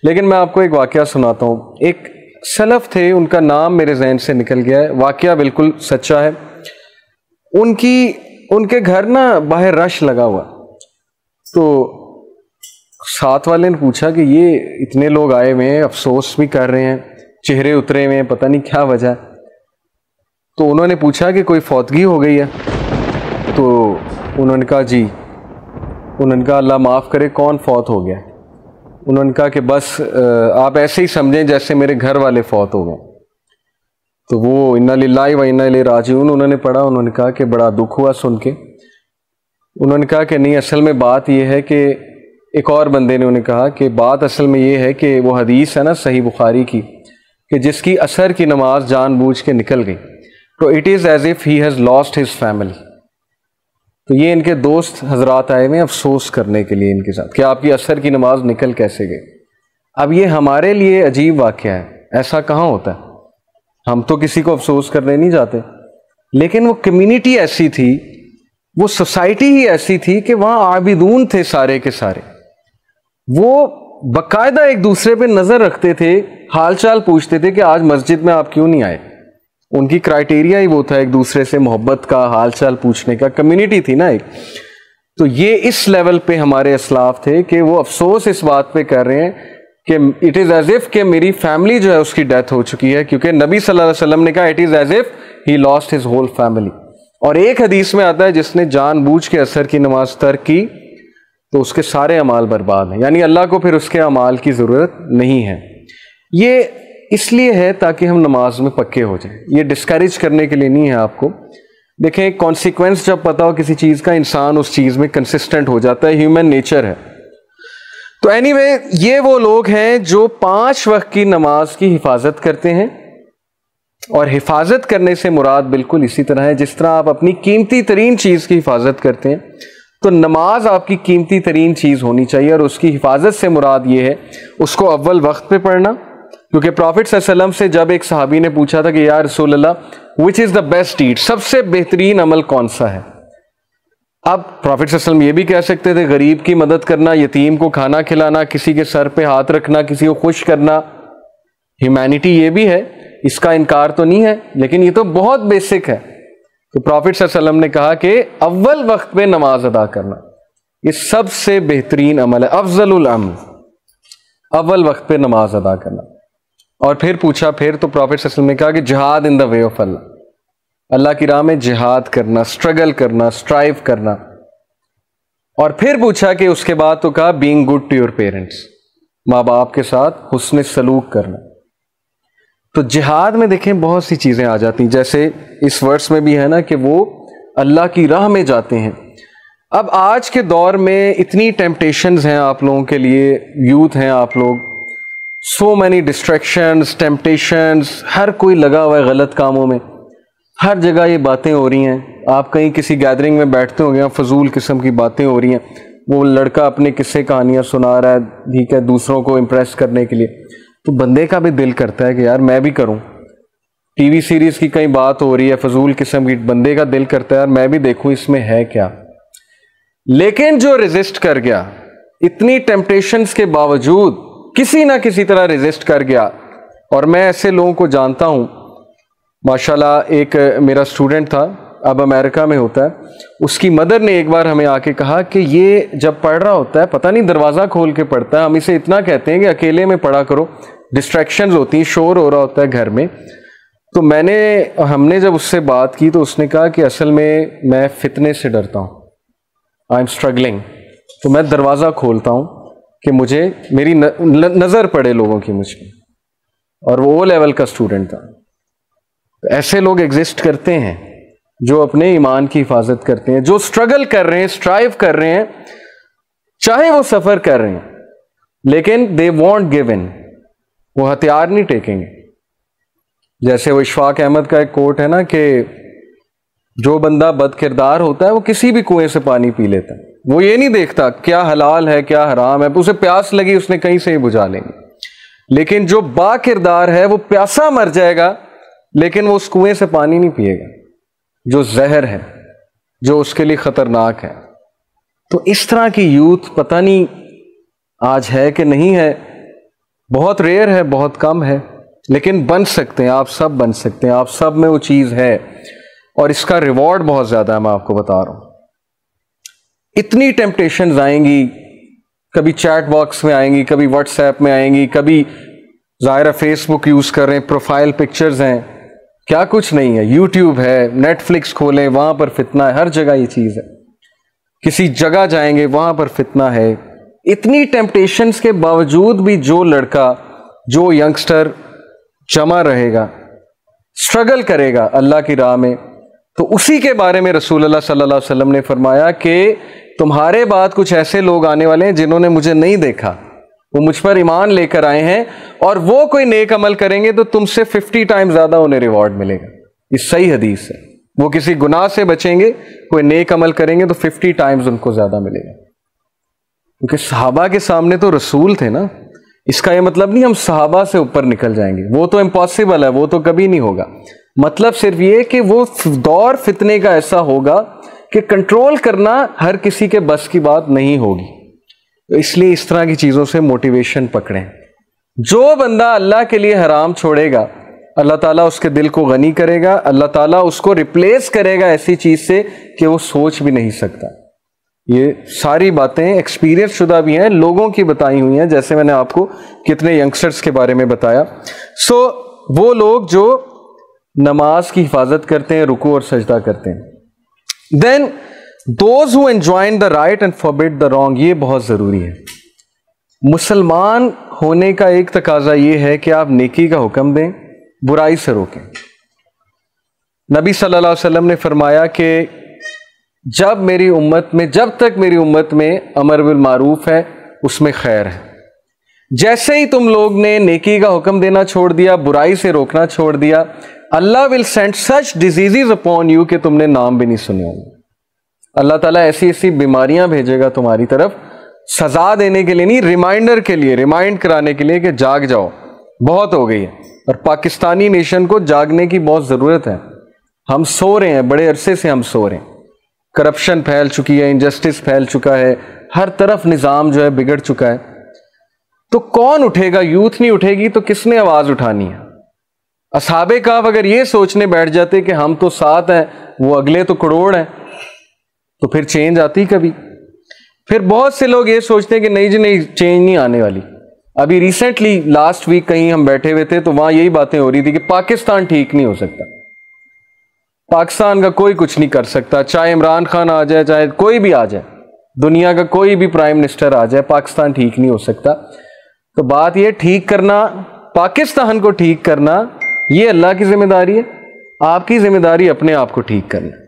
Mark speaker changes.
Speaker 1: لیکن میں آپ کو ایک واقعہ سناتا ہوں. ایک سلف تھے, ان کا نام میرے ذہن سے نکل گیا ہے, واقعہ بالکل سچا ہے. ان کے گھر نا باہر رش لگا ہوا, تو ساتھ والے نے پوچھا کہ یہ اتنے لوگ آئے ہوئے ہیں, افسوس بھی کر رہے ہیں, چہرے اترے ہوئے ہیں, پتہ نہیں کیا وجہ ہے. تو انہوں نے پوچھا کہ کوئی فوتگی ہو گئی ہے؟ تو انہوں نے کہا جی. انہوں نے کہا اللہ معاف کرے, کون فوت ہو گیا؟ انہوں نے کہا کہ بس آپ ایسے ہی سمجھیں جیسے میرے گھر والے فوت ہو گئے. تو وہ انا للہ و انا الیہ راجعون انہوں نے پڑھا. انہوں نے کہا کہ بڑا دکھ ہوا سن کے. انہوں نے کہا کہ نہیں, اصل میں بات یہ ہے کہ ایک اور بندے نے انہیں کہا کہ بات اصل میں یہ ہے کہ وہ حدیث ہے نا صحیح بخاری کی, کہ جس کی عصر کی نماز جان بوجھ کے نکل گئی, تو it is as if he has lost his family. تو یہ ان کے دوست حضرات آئے ہوئے افسوس کرنے کے لیے ان کے ساتھ کہ آپ کی عصر کی نماز نکل کیسے گئی. اب یہ ہمارے لیے عجیب واقعہ ہے, ایسا کہاں ہوتا ہے؟ ہم تو کسی کو افسوس کرنے نہیں جاتے, لیکن وہ کمیونٹی ایسی تھی, وہ سوسائٹی ہی ایسی تھی کہ وہاں عابدون تھے سارے کے سارے. وہ باقاعدہ ایک دوسرے پہ نظر رکھتے تھے, حال چال پوچھتے تھے کہ آج مسجد میں آپ کیوں نہیں آئے. ان کی کرائیٹیریا ہی وہ تھا ایک دوسرے سے محبت کا, حال چال پوچھنے کا. کمیونٹی تھی نا ایک. تو یہ اس لیول پہ ہمارے اسلاف تھے کہ وہ افسوس اس بات پہ کر رہے ہیں کہ اٹ از ایز اف کہ میری فیملی جو ہے اس کی ڈیتھ ہو چکی ہے, کیونکہ نبی صلی اللہ علیہ وسلم نے کہا it is as if he lost his whole family. اور ایک حدیث میں آتا ہے جس نے جان بوجھ کے عصر کی نماز ترک کی تو اس کے سارے اعمال برباد ہیں, یعنی اللہ کو پھر اس کے اعمال کی ضرورت نہیں ہے. یہ اس لیے ہے تاکہ ہم نماز میں پکے ہو جائیں, یہ ڈسکریج کرنے کے لیے نہیں ہے آپ کو. دیکھیں کانسیکوینس جب پتہ ہو کسی چیز کا, انسان اس چیز میں کنسسٹنٹ ہو جاتا ہے, ہیومن نیچر ہے. تو اینی وے یہ وہ لوگ ہیں جو 5 وقت کی نماز کی حفاظت کرتے ہیں, اور حفاظت کرنے سے مراد بالکل اسی طرح ہے جس طرح آپ اپنی قیمتی ترین چیز کی حفاظت کرتے ہیں, تو نماز آپ کی قیمتی ترین چیز ہونی چاہیے. اور اس کی حفاظت سے مراد یہ ہے اس کو اول وقت پہ پڑھنا, کیونکہ پروفٹ صلی اللہ علیہ وسلم سے جب ایک صحابی نے پوچھا تھا کہ یا رسول اللہ وچ از دا بیسٹ ڈیڈ, سب سے بہترین عمل کون سا ہے؟ اب پروفٹ صلی اللہ علیہ وسلم یہ بھی کہہ سکتے تھے غریب کی مدد کرنا, یتیم کو کھانا کھلانا, کسی کے سر پہ ہاتھ رکھنا, کسی کو خوش کرنا. ہیومینٹی یہ بھی ہے, اس کا انکار تو نہیں ہے, لیکن یہ تو بہت بیسک ہے. تو پروفٹ صلی اللہ علیہ وسلم نے کہا کہ اول وقت پہ نماز ادا کرنا یہ سب سے بہترین عمل ہے, افضل العمل, اول وقت پہ نماز ادا کرنا. اور پھر پوچھا, پھر تو پروفٹ صلی اللہ علیہ وسلم نے کہا کہ جہاد ان دا وے آف اللہ, اللہ کی راہ میں جہاد کرنا, اسٹرگل کرنا, اسٹرائیو کرنا. اور پھر پوچھا کہ اس کے بعد تو کہا being good to your parents, ماں باپ کے ساتھ حسن سلوک کرنا. تو جہاد میں دیکھیں بہت سی چیزیں آ جاتی ہیں, جیسے اس ورس میں بھی ہے نا کہ وہ اللہ کی راہ میں جاتے ہیں. اب آج کے دور میں اتنی ٹیمپٹیشنز ہیں آپ لوگوں کے لیے, یوتھ ہیں آپ لوگ, سو مینی ڈسٹریکشنز, ٹیمپٹیشنز, ہر کوئی لگا ہوا ہے غلط کاموں میں, ہر جگہ یہ باتیں ہو رہی ہیں. آپ کہیں کسی گیدرنگ میں بیٹھتے ہوں گے, فضول قسم کی باتیں ہو رہی ہیں, وہ لڑکا اپنے قصے کہانیاں سنا رہا ہے, ٹھیک ہے, دوسروں کو امپریس کرنے کے لیے. تو بندے کا بھی دل کرتا ہے کہ یار میں بھی کروں. ٹی وی سیریز کی کہیں بات ہو رہی ہے فضول قسم کی, بندے کا دل کرتا ہے یار میں بھی دیکھوں اس میں ہے کیا. لیکن جو ریزسٹ کر گیا, اتنی ٹیمپٹیشنز کے باوجود کسی نہ کسی طرح ریزسٹ کر گیا, اور میں ایسے لوگوں کو جانتا ہوں ماشاءاللہ. ایک میرا اسٹوڈنٹ تھا, اب امریکہ میں ہوتا ہے, اس کی مدر نے ایک بار ہمیں آ کے کہا کہ یہ جب پڑھ رہا ہوتا ہے پتہ نہیں دروازہ کھول کے پڑھتا ہے, ہم اسے اتنا کہتے ہیں کہ اکیلے میں پڑھا کرو, ڈسٹریکشنز ہوتی ہیں, شور ہو رہا ہوتا ہے گھر میں. تو ہم نے جب اس سے بات کی تو اس نے کہا کہ اصل میں فتنے سے ڈرتا ہوں, آئی ایم اسٹرگلنگ, تو میں دروازہ کھولتا ہوں کہ مجھے میری نظر پڑے لوگوں کی مجھ پہ. اور وہ لیول کا اسٹوڈنٹ تھا. ایسے لوگ ایگزسٹ کرتے ہیں جو اپنے ایمان کی حفاظت کرتے ہیں, جو اسٹرگل کر رہے ہیں, اسٹرائیو کر رہے ہیں, چاہے وہ سفر کر رہے ہیں, لیکن دے وانٹ گیو ان, وہ ہتھیار نہیں ٹیکیں گے. جیسے وہ اشفاق احمد کا ایک کوٹ ہے نا کہ جو بندہ بد کردار ہوتا ہے وہ کسی بھی کنویں سے پانی پی لیتا ہے, وہ یہ نہیں دیکھتا کیا حلال ہے کیا حرام ہے, اسے پیاس لگی اس نے کہیں سے ہی بجھا لیں گے. لیکن جو با کردار ہے وہ پیاسا مر جائے گا لیکن وہ اس کنویں سے پانی نہیں پیے گا جو زہر ہے, جو اس کے لیے خطرناک ہے. تو اس طرح کی یوتھ پتہ نہیں آج ہے کہ نہیں ہے, بہت ریئر ہے، بہت کم ہے، لیکن بن سکتے ہیں، آپ سب بن سکتے ہیں، آپ سب میں وہ چیز ہے، اور اس کا ریوارڈ بہت زیادہ ہے، میں آپ کو بتا رہا ہوں۔ اتنی ٹیمپٹیشنز آئیں گی، کبھی چیٹ باکس میں آئیں گی، کبھی واٹس ایپ میں آئیں گی، کبھی ظاہرہ فیس بک یوز کر رہے ہیں، پروفائل پکچرز ہیں، کیا کچھ نہیں ہے، یوٹیوب ہے، نیٹ فلکس کھولیں وہاں پر فتنہ ہے، ہر جگہ یہ چیز ہے، کسی جگہ جائیں گے وہاں پر فتنہ ہے۔ اتنی ٹیمپٹیشنز کے باوجود بھی جو لڑکا، جو ینگسٹر جمع رہے گا، اسٹرگل کرے گا اللہ کی راہ میں، تو اسی کے بارے میں رسول اللہ صلی اللہ علیہ وسلم نے فرمایا کہ تمہارے بعد کچھ ایسے لوگ آنے والے ہیں جنہوں نے مجھے نہیں دیکھا، وہ مجھ پر ایمان لے کر آئے ہیں، اور وہ کوئی نیک عمل کریں گے تو تم سے 50 ٹائم زیادہ انہیں ریوارڈ ملے گا۔ یہ صحیح حدیث ہے، وہ کسی گناہ سے بچیں گے، کوئی نیک عمل کریں گے تو 50 ٹائمز ان کو زیادہ ملے گا، کیونکہ صحابہ کے سامنے تو رسول تھے نا۔ اس کا یہ مطلب نہیں ہم صحابہ سے اوپر نکل جائیں گے، وہ تو امپاسبل ہے، وہ تو کبھی نہیں ہوگا۔ مطلب صرف یہ کہ وہ دور فتنے کا ایسا ہوگا کہ کنٹرول کرنا ہر کسی کے بس کی بات نہیں ہوگی، اس لیے اس طرح کی چیزوں سے موٹیویشن پکڑیں۔ جو بندہ اللہ کے لیے حرام چھوڑے گا، اللہ تعالیٰ اس کے دل کو غنی کرے گا، اللہ تعالیٰ اس کو ریپلیس کرے گا ایسی چیز سے کہ وہ سوچ بھی نہیں سکتا۔ یہ ساری باتیں ایکسپیرینس شدہ بھی ہیں، لوگوں کی بتائی ہوئی ہیں، جیسے میں نے آپ کو کتنے ینگسٹرز کے بارے میں بتایا۔ وہ لوگ جو نماز کی حفاظت کرتے ہیں، رکوع اور سجدہ کرتے ہیں۔ Then those who enjoin the right and forbid the wrong, یہ بہت ضروری ہے۔ مسلمان ہونے کا ایک تقاضا یہ ہے کہ آپ نیکی کا حکم دیں، برائی سے روکیں۔ نبی صلی اللہ علیہ وسلم نے فرمایا کہ جب تک میری امت میں امر بالمعروف ہے اس میں خیر ہے، جیسے ہی تم لوگ نے نیکی کا حکم دینا چھوڑ دیا، برائی سے روکنا چھوڑ دیا، اللہ will send such diseases upon you کہ تم نے نام بھی نہیں سنے ہوں گے۔ اللہ تعالیٰ ایسی ایسی بیماریاں بھیجے گا تمہاری طرف، سزا دینے کے لیے نہیں، ریمائنڈر کے لیے، ریمائنڈ کرانے کے لیے کہ جاگ جاؤ، بہت ہو گئی ہے۔ اور پاکستانی نیشن کو جاگنے کی بہت ضرورت ہے۔ ہم سو رہے ہیں، بڑے عرصے سے ہم سو رہے ہیں، کرپشن پھیل چکی ہے، انجسٹس پھیل چکا ہے، ہر طرف نظام جو ہے بگڑ چکا ہے۔ تو کون اٹھے گا؟ یوتھ نہیں اٹھے گی تو کس نے آواز اٹھانی ہے؟ اصحاب کہف اگر یہ سوچنے بیٹھ جاتے کہ ہم تو ساتھ ہیں، وہ اگلے تو کروڑ ہیں، تو پھر چینج آتی کبھی؟ پھر بہت سے لوگ یہ سوچتے ہیں کہ نہیں جی نہیں، چینج نہیں آنے والی۔ ابھی ریسنٹلی لاسٹ ویک کہیں ہم بیٹھے ہوئے تھے تو وہاں یہی باتیں ہو رہی تھی کہ پاکستان ٹھیک نہیں ہو سکتا، پاکستان کا کوئی کچھ نہیں کر سکتا، چاہے عمران خان آ جائے، چاہے کوئی بھی آ جائے، دنیا کا کوئی بھی پرائم منسٹر آ جائے، پاکستان ٹھیک نہیں ہو سکتا۔ تو بات یہ، ٹھیک کرنا، پاکستان کو ٹھیک کرنا، یہ اللہ کی ذمہ داری ہے، آپ کی ذمہ داری اپنے آپ کو ٹھیک کرنا۔